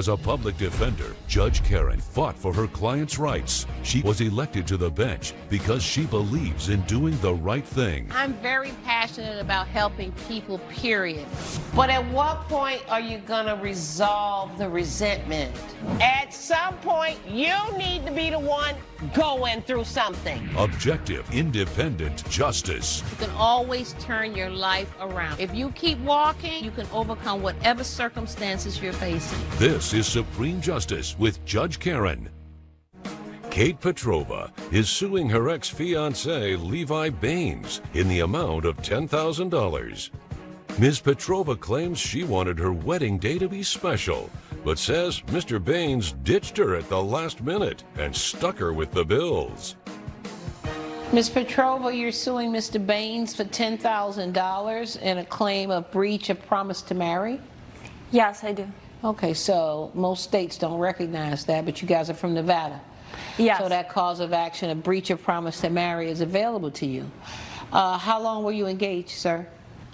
As a public defender, Judge Karen fought for her client's rights. She was elected to the bench because she believes in doing the right thing. I'm very passionate about helping people, period. But at what point are you going to resolve the resentment? At some point, you need to be the one going through something. Objective, independent justice. You can always turn your life around. If you keep walking, you can overcome whatever circumstances you're facing. This is Supreme Justice with Judge Karen. Kate Petrova is suing her ex-fiancé Levi Baines in the amount of $10,000. Ms. Petrova claims she wanted her wedding day to be special, but says Mr. Baines ditched her at the last minute and stuck her with the bills. Ms. Petrova, you're suing Mr. Baines for $10,000 in a claim of breach of promise to marry? Yes, I do. Okay, so most states don't recognize that, but you guys are from Nevada. Yes. So that cause of action, a breach of promise to marry, is available to you. How long were you engaged, sir?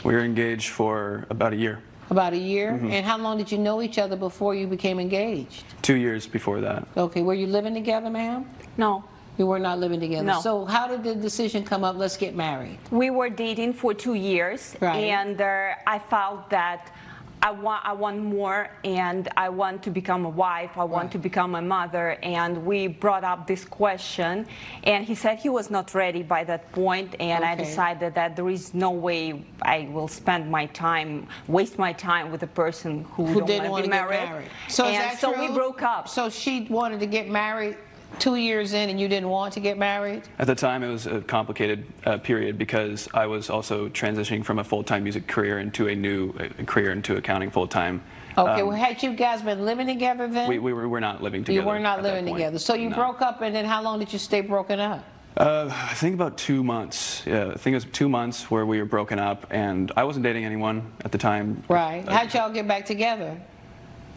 We were engaged for about a year. About a year? Mm-hmm. And how long did you know each other before you became engaged? 2 years before that. Okay, were you living together, ma'am? No. You were not living together? No. So how did the decision come up, let's get married? We were dating for 2 years, right. And I felt that I want more, and I want to become a wife, I want to become a mother, and we brought up this question, and he said he was not ready by that point, and I decided that there is no way I will spend my time, waste my time with a person who didn't want to get married. So is that true? So we broke up. So she wanted to get married 2 years in, and you didn't want to get married? At the time, it was a complicated period because I was also transitioning from a full-time music career into a new career into accounting full-time. Okay, well, had you guys been living together then? We were not living together. You were not living together. So you broke up, and then how long did you stay broken up? I think about 2 months. Yeah, I think it was 2 months where we were broken up, and I wasn't dating anyone at the time. Right. How'd y'all get back together?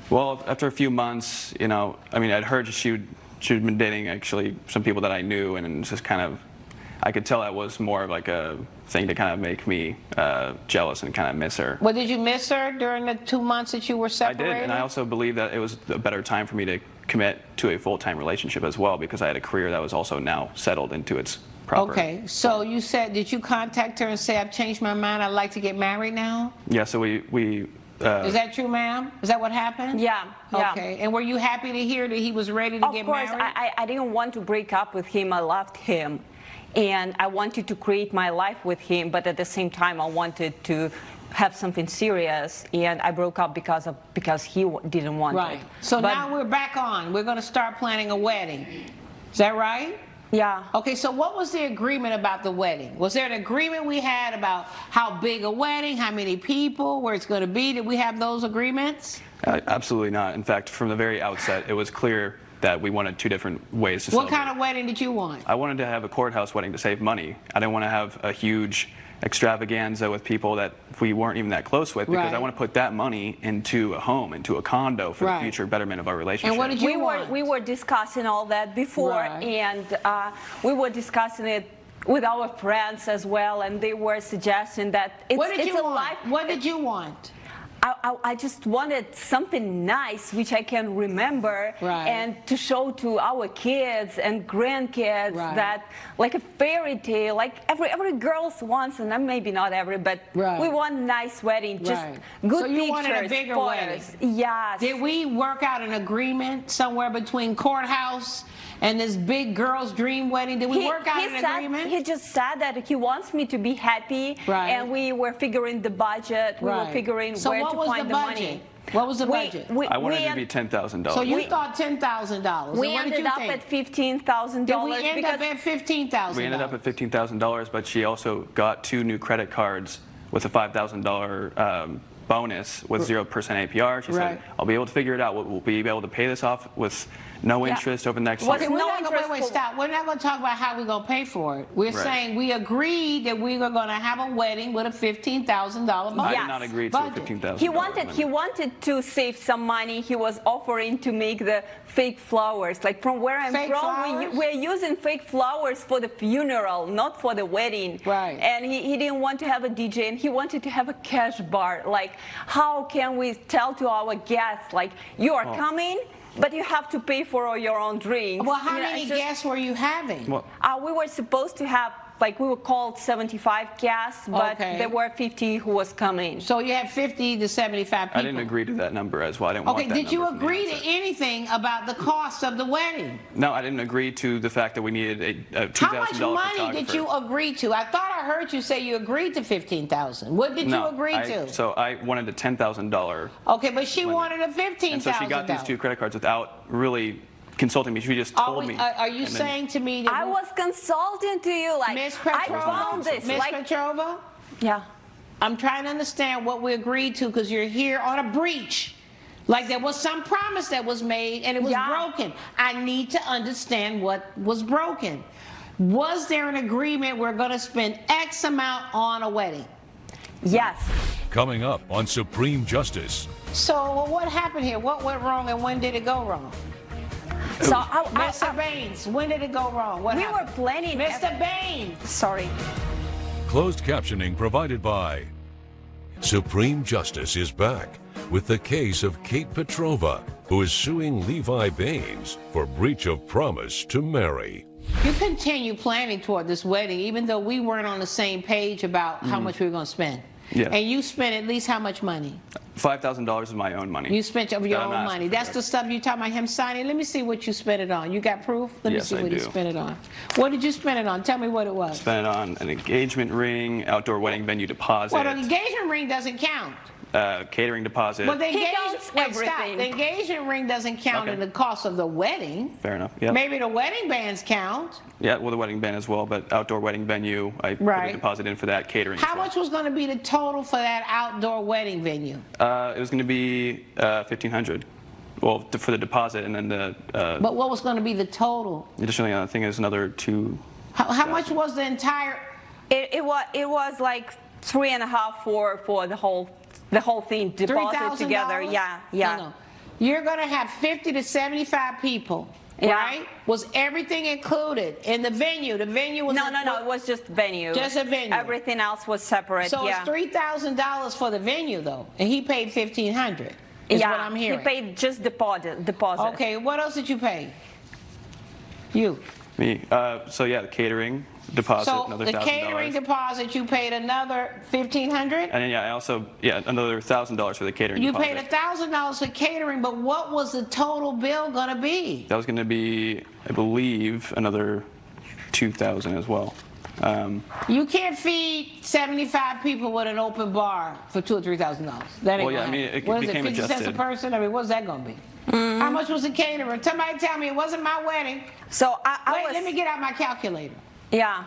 Well, after a few months, you know, I mean, I'd heard she'd been dating actually some people that I knew, and it's just kind of, I could tell that was more of like a thing to kind of make me jealous and kind of miss her. Well, did you miss her during the 2 months that you were separated? I did, and I also believe that it was a better time for me to commit to a full-time relationship as well, because I had a career that was also now settled into its proper. Okay, so you said, did you contact her and say, I've changed my mind, I'd like to get married now? Yeah, so we is that true, ma'am? Is that what happened? Yeah. Okay. And were you happy to hear that he was ready to get married? Of course. I didn't want to break up with him. I loved him. And I wanted to create my life with him, but at the same time, I wanted to have something serious. And I broke up because he didn't want it. Right. So now we're back on. We're going to start planning a wedding. Is that right? Yeah. Okay, so what was the agreement about the wedding? Was there an agreement we had about how big a wedding, how many people, where it's going to be? Did we have those agreements? Absolutely not. In fact, from the very outset, it was clear that we wanted two different ways to celebrate. What kind of wedding did you want? I wanted to have a courthouse wedding to save money. I didn't want to have a huge extravaganza with people that we weren't even that close with, because I want to put that money into a home, into a condo for the future betterment of our relationship. And what did you want? We were discussing all that before, and we were discussing it with our friends as well, and they were suggesting that it's a life. What did you want? I just wanted something nice which I can remember and to show to our kids and grandkids that, like a fairy tale, like every girl wants, and maybe not every, but we want nice wedding, just good so you pictures, wanted a bigger wedding. Yes. Did we work out an agreement somewhere between courthouse and this big girl's dream wedding? Did we work out an agreement? He just said that he wants me to be happy, and we were figuring the budget, we were figuring where to find the money. What was the budget? I wanted it to be $10,000. So you thought $10,000. We ended up at $15,000. Did we end up at $15,000? We ended up at $15,000, but she also got 2 new credit cards with a $5,000 bonus with 0% APR. She said, I'll be able to figure it out. We'll be able to pay this off with no interest over the next Was year. Okay, we're no not gonna, interest wait, for- stop. We're not going to talk about how we're going to pay for it. We're Right. saying we agreed that we were going to have a wedding with a $15,000 budget. I Yes. did not agree to a Budget. $15,000. He wanted to save some money. He was offering to make the fake flowers. Like from where I'm Fake from, flowers? we're using fake flowers for the funeral, not for the wedding. Right. And he didn't want to have a DJ, and he wanted to have a cash bar. Like, how can we tell to our guests, like, you are coming, but you have to pay for your own drinks? Well, how You know, many it's just- guests were you having? Well, we were supposed to have, like, we were called 75 guests, but Okay. there were 50 who was coming. So you had 50 to 75 people. I didn't agree to that number as well. I didn't Okay, want that did you number from the agree to outset. anything about the cost of the wedding? No, I didn't agree to the fact that we needed a $2,000 How much photographer. money did you agree to? I thought I heard you say you agreed to 15,000. What did you No, agree to? So I wanted a $10,000, Okay, but she wanted a $15,000. and so she got these two credit cards without really consulting me. She just told me. Are you and then- saying to me that I was consulting to you, like, Miss I Petrova? found this, Miss like, Petrova? yeah. I'm trying to understand what we agreed to because you're here on a breach. Like there was some promise that was made and it was Yeah. broken. I need to understand what was broken. Was there an agreement we're going to spend X amount on a wedding? Yes. Coming up on Supreme Justice. So what happened here? What went wrong and when did it go wrong? So Mr. Baines, when did it go wrong? What we happened? were planning. Mr. Baines. Sorry. Closed captioning provided by Supreme Justice is back with the case of Kate Petrova, who is suing Levi Baines for breach of promise to marry. You continue planning toward this wedding even though we weren't on the same page about how much we were going to spend. Yeah. And you spent at least how much money? $5,000 of my own money. You spent of your That I'm own asking money. for, That's right. the stuff you talking about him signing. Let me see what you spent it on. You got proof? Let me Yes, see I what you do. spent it on. What did you spend it on? Tell me what it was. Spent it on an engagement ring, outdoor wedding venue deposit, Well, the engagement ring doesn't count. catering deposit. But the He engagement, counts wait, stop. everything. The engagement ring doesn't count Okay. in the cost of the wedding. Fair enough. Yeah. Maybe the wedding bands count. Yeah, well, the wedding band as well, but outdoor wedding venue, I put Right. a deposit in for that, catering. How as well. much was going to be the total for that outdoor wedding venue? It was going to be $1,500. Well, for the deposit, and then the But what was going to be the total? additionally, I think it was another two. How much was the entire? It was like 3.5 for the whole thing deposit $3,000 together. Yeah, yeah. No. You're going to have 50 to 75 people, Yeah. right? Was everything included in the venue? The venue was No, it was just venue. Just a venue. Everything else was separate. So yeah. it's $3,000 for the venue though, and he paid $1,500. Is yeah, what I'm hearing. he paid just deposit. Okay, what else did you pay? You. Me. So yeah, the catering deposit, So another the $1,000. catering deposit, you paid another $1,500. And then yeah, I also another $1,000 for the catering You deposit. paid $1,000 for catering, but what was the total bill going to be? That was going to be, I believe, another $2,000 as well. You can't feed 75 people with an open bar for $2,000 or $3,000. That ain't Well, yeah, gonna I mean, happen. it What is became 50 cents a adjusted. person? I mean, what's that going to be? How much was the catering? Somebody tell me it wasn't my wedding. So I Wait, was. let me get out my calculator. Yeah.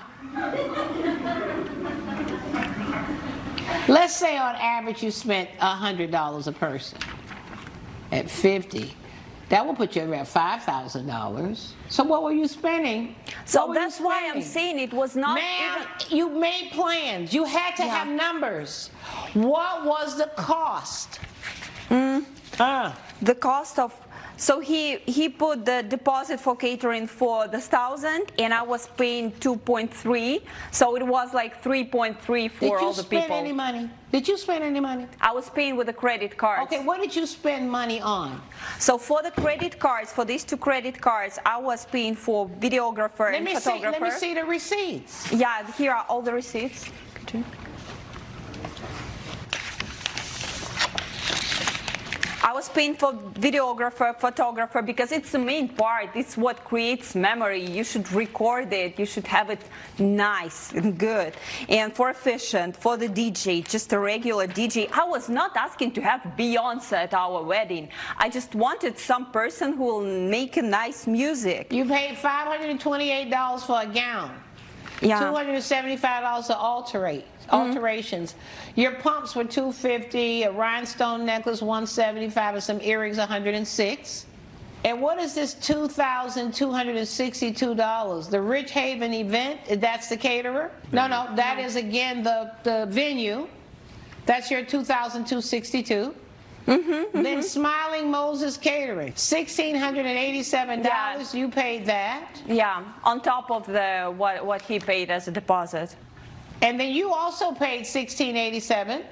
Let's say on average you spent $100 a person. At 50, that will put you around $5,000. So what were you spending? So What were you that's why I'm spending? saying it was not Ma'am, even. you made plans. You had to Yeah. have numbers. What was the cost? The cost of. So he put the deposit for catering for the 1,000, and I was paying 2.3, so it was like 3.3 for all the Did you spend people. any money? Did you spend any money? I was paying with the credit cards. Okay, what did you spend money on? So for the credit cards, for these two credit cards, I was paying for videographer Let and me photographer. see the receipts. Yeah, here are all the receipts. I was paying for videographer, photographer, because it's the main part. It's what creates memory. You should record it. You should have it nice and good. And for efficient, for the DJ, just a regular DJ. I was not asking to have Beyonce at our wedding. I just wanted some person who will make a nice music. You paid $528 for a gown. Yeah. $275 for alterations. Your pumps were $250, a rhinestone necklace $175, and some earrings $106. And what is this $2,262? The Rich Haven event, that's the caterer? No, that is again the venue. That's your $2,262. Then Smiling Moses Catering, $1,687. Yeah. You paid that. Yeah, on top of the what he paid as a deposit. And then you also paid $1,687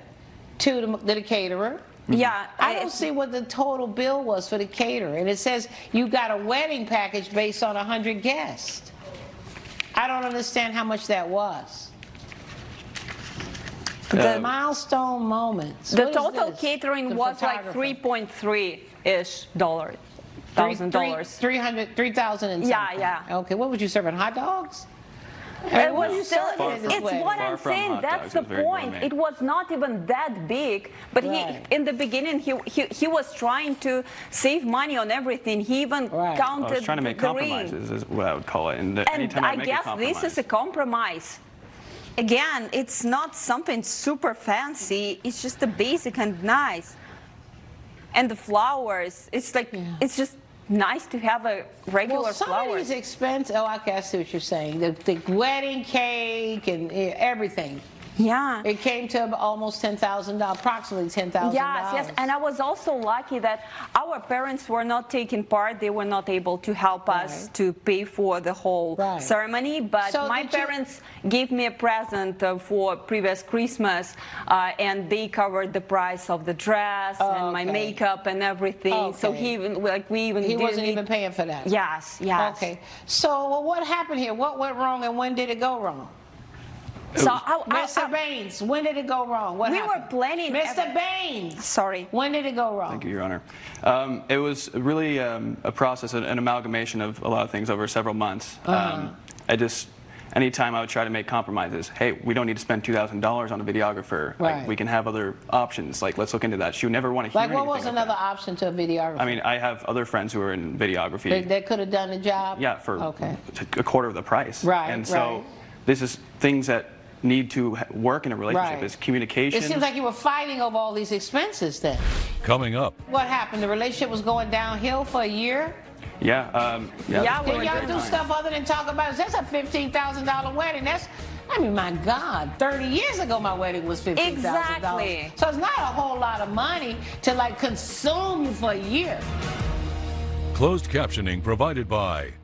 to the caterer. Yeah, I don't see what the total bill was for the caterer. And it says you got a wedding package based on 100 guests. I don't understand how much that was. The milestone moments. The total catering was like $3.3-ish thousand. $3,000 and something. Yeah. Okay, what would you serve? Hot dogs? It was still, it's what I'm saying, that's the point. It was not even that big, but in the beginning he was trying to save money on everything. He even counted I was trying to make compromises is what I would call it. And I guess this is a compromise. Again, it's not something super fancy, it's just a basic and nice. And the flowers, it's like, it's just nice to have a regular some flowers. of these expensive, okay, I see what you're saying. The wedding cake and everything. Yeah. It came to almost $10,000, approximately $10,000. Yes, and I was also lucky that our parents were not taking part. They were not able to help us to pay for the whole ceremony. But so my parents gave me a present for previous Christmas, and they covered the price of the dress and my makeup and everything. So he wasn't even paying for that. Yes. Okay. So what happened here? What went wrong, and when did it go wrong? So Mr. Baines, when did it go wrong? What happened? We were planning. Mr. Baines. Sorry. When did it go wrong? Thank you, Your Honor. It was really a process, an amalgamation of a lot of things over several months. Anytime I would try to make compromises, hey, we don't need to spend $2,000 on a videographer. Like, we can have other options. Like, let's look into that. She would never want to hear anything. Like, what was another option to a videographer? I mean, I have other friends who are in videography. They could have done the job? Yeah, for a quarter of the price. And so this is things that need to work in a relationship is communication. It seems like you were fighting over all these expenses then. Coming up. What happened? The relationship was going downhill for a year? Yeah. Did y'all do stuff other than talk about it? That's a $15,000 wedding. I mean, my God, 30 years ago my wedding was $15,000. Exactly. So it's not a whole lot of money to like consume you for a year. Closed captioning provided by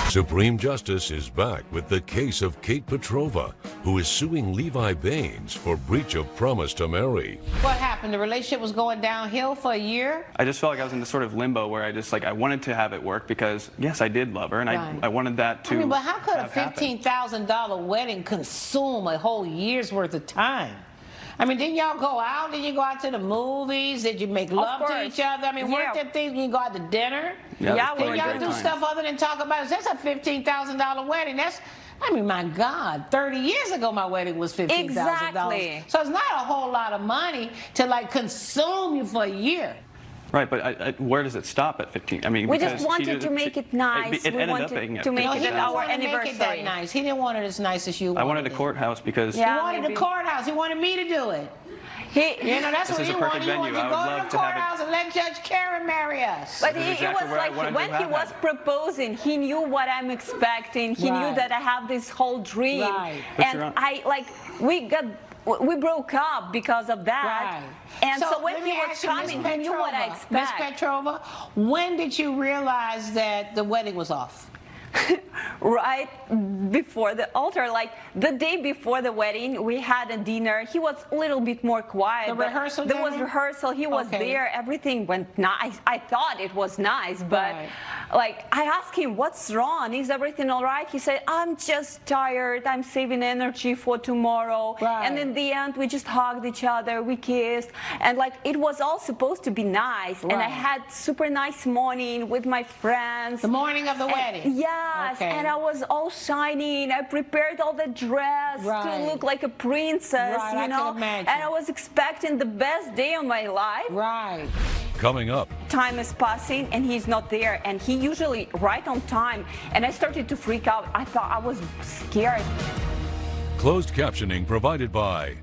Supreme Justice is back with the case of Kate Petrova, who is suing Levi Baines for breach of promise to marry. What happened? The relationship was going downhill for a year? I just felt like I was in this sort of limbo where I wanted to have it work because, yes, I did love her, and I wanted that to but how could a $15,000 wedding consume a whole year's worth of time? I mean, didn't y'all go out? Did you go out to the movies? Did you make love to each other? I mean, weren't there things when you go out to dinner? Yeah, did y'all do stuff other than talk about it? That's a $15,000 wedding. I mean, my God, 30 years ago my wedding was $15,000. Exactly. So it's not a whole lot of money to like consume you for a year. Right, but where does it stop at 15? I mean, we just wanted to make it nice. It ended up being to make it our anniversary. Make it that nice. He didn't want it as nice as you wanted. I wanted a courthouse because he wanted the courthouse. He wanted me to do it. That's what he wanted. He wanted to go to the courthouse and let Judge Karen marry us. But it was like when he was proposing, he knew what I'm expecting. He knew that I have this whole dream, and we broke up because of that. And so when he was coming, he knew what I expected. Ms. Petrova, when did you realize that the wedding was off? Right before the altar, like the day before the wedding, we had a dinner. He was a little bit more quiet. The rehearsal? There was rehearsal. He was there. Everything went nice. I thought it was nice, but like I asked him, "What's wrong? Is everything all right?" He said, "I'm just tired. I'm saving energy for tomorrow." And in the end, we just hugged each other. We kissed, and like it was all supposed to be nice. And I had super nice morning with my friends. The morning of the wedding. Yes, and I was all shining. I prepared all the dress to look like a princess, you know. And I was expecting the best day of my life. Coming up. Time is passing and he's not there, and he usually right on time. And I started to freak out. I thought I was scared. Closed captioning provided by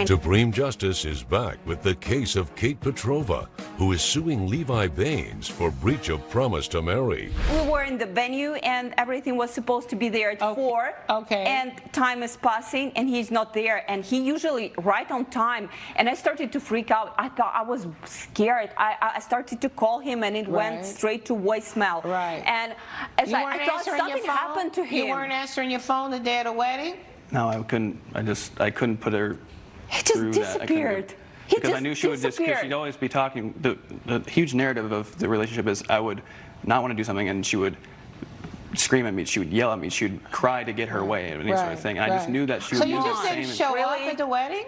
Supreme Justice is back with the case of Kate Petrova, who is suing Levi Baines for breach of promise to marry. We were in the venue and everything was supposed to be there at 4. Okay. And time is passing and he's not there. And he usually right on time. And I started to freak out. I thought I was scared. I started to call him and it went straight to voicemail. Right. And as I thought something happened to him. You weren't answering your phone the day of the wedding? No, I couldn't. I couldn't put her. He just disappeared. Because I knew she would just, because she'd always be talking. The huge narrative of the relationship is I would not want to do something and she would scream at me, she would yell at me, she would cry to get her way, and any sort of thing. And I just knew that she would do the same. So you just didn't show up at the wedding?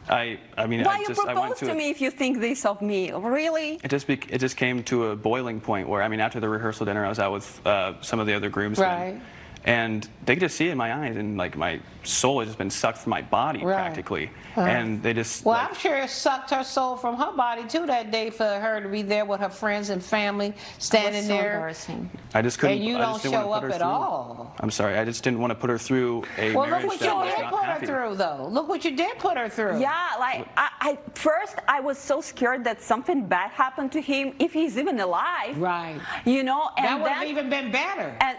I mean, Why you propose to me if you think this of me? Really? It just came to a boiling point where, I mean, after the rehearsal dinner, I was out with some of the other groomsmen. Right. And they could just see it in my eyes, and like my soul has just been sucked from my body practically. And they just. Well, I'm sure it sucked her soul from her body too that day for her to be there with her friends and family standing there. Embarrassing. I just couldn't. And you don't show up at all. I'm sorry. I just didn't want to put her through a marriage look what that you was did not put happy. her through, though. Look what you did put her through. Yeah, like first I was so scared that something bad happened to him, if he's even alive. Right. You know, and that would have then, even been better. And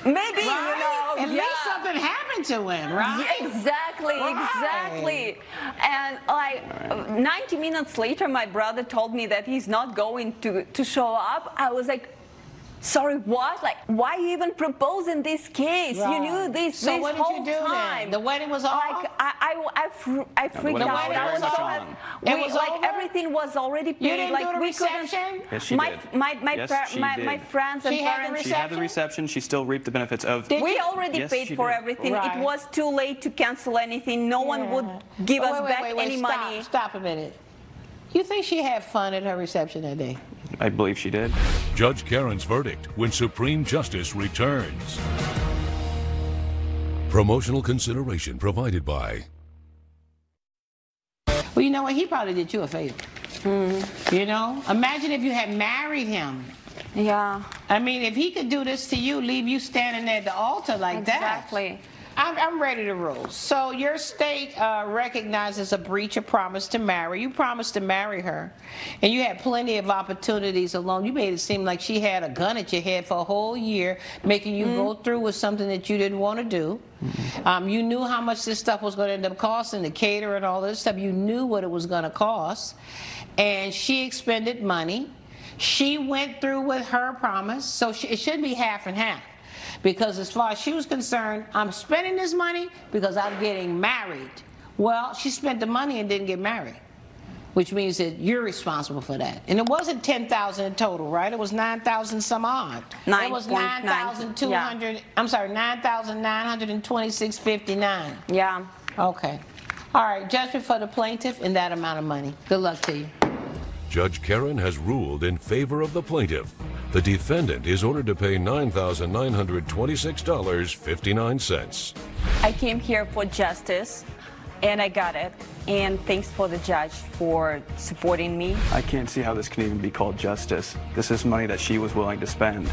maybe, you know, at least something happened to him, right? Yeah, exactly, exactly. And like 90 minutes later, my brother told me that he's not going to show up. I was like, sorry, what? Like, why you even propose in this case? You knew this so this what did whole you do time. Then? The wedding was off? Like, I freaked wedding out. was very much on. We, It was like over? everything was already paid. You didn't like do the we reception? Yes, she my, did. My, my, Yes, she my, did. my friends and She had the parents. She had the reception. She still reaped the benefits of. We already Yes, paid she for did. everything. Right. It was too late to cancel anything. No one would give us back any money. Stop a minute. You think she had fun at her reception that day? I believe she did. Judge Karen's verdict when Supreme Justice returns. Promotional consideration provided by. Well, you know what? He probably did you a favor. You know? Imagine if you had married him. Yeah. I mean, if he could do this to you, leave you standing at the altar like that. Exactly. I'm ready to rule. So your state recognizes a breach of promise to marry. You promised to marry her, and you had plenty of opportunities alone. You made it seem like she had a gun at your head for a whole year, making you go through with something that you didn't want to do. You knew how much this stuff was going to end up costing, the caterer and all this stuff. You knew what it was going to cost, and she expended money. She went through with her promise, so it should be half and half. Because as far as she was concerned, I'm spending this money because I'm getting married. Well, she spent the money and didn't get married, which means that you're responsible for that. And it wasn't $10,000 in total, right? It was 9,000 some odd. It was 9,200. I'm sorry, 9,926.59. Yeah. Okay. All right. Judgment for the plaintiff in that amount of money. Good luck to you. Judge Karen has ruled in favor of the plaintiff. The defendant is ordered to pay $9,926.59. I came here for justice, and I got it. And thanks for the judge for supporting me. I can't see how this can even be called justice. This is money that she was willing to spend.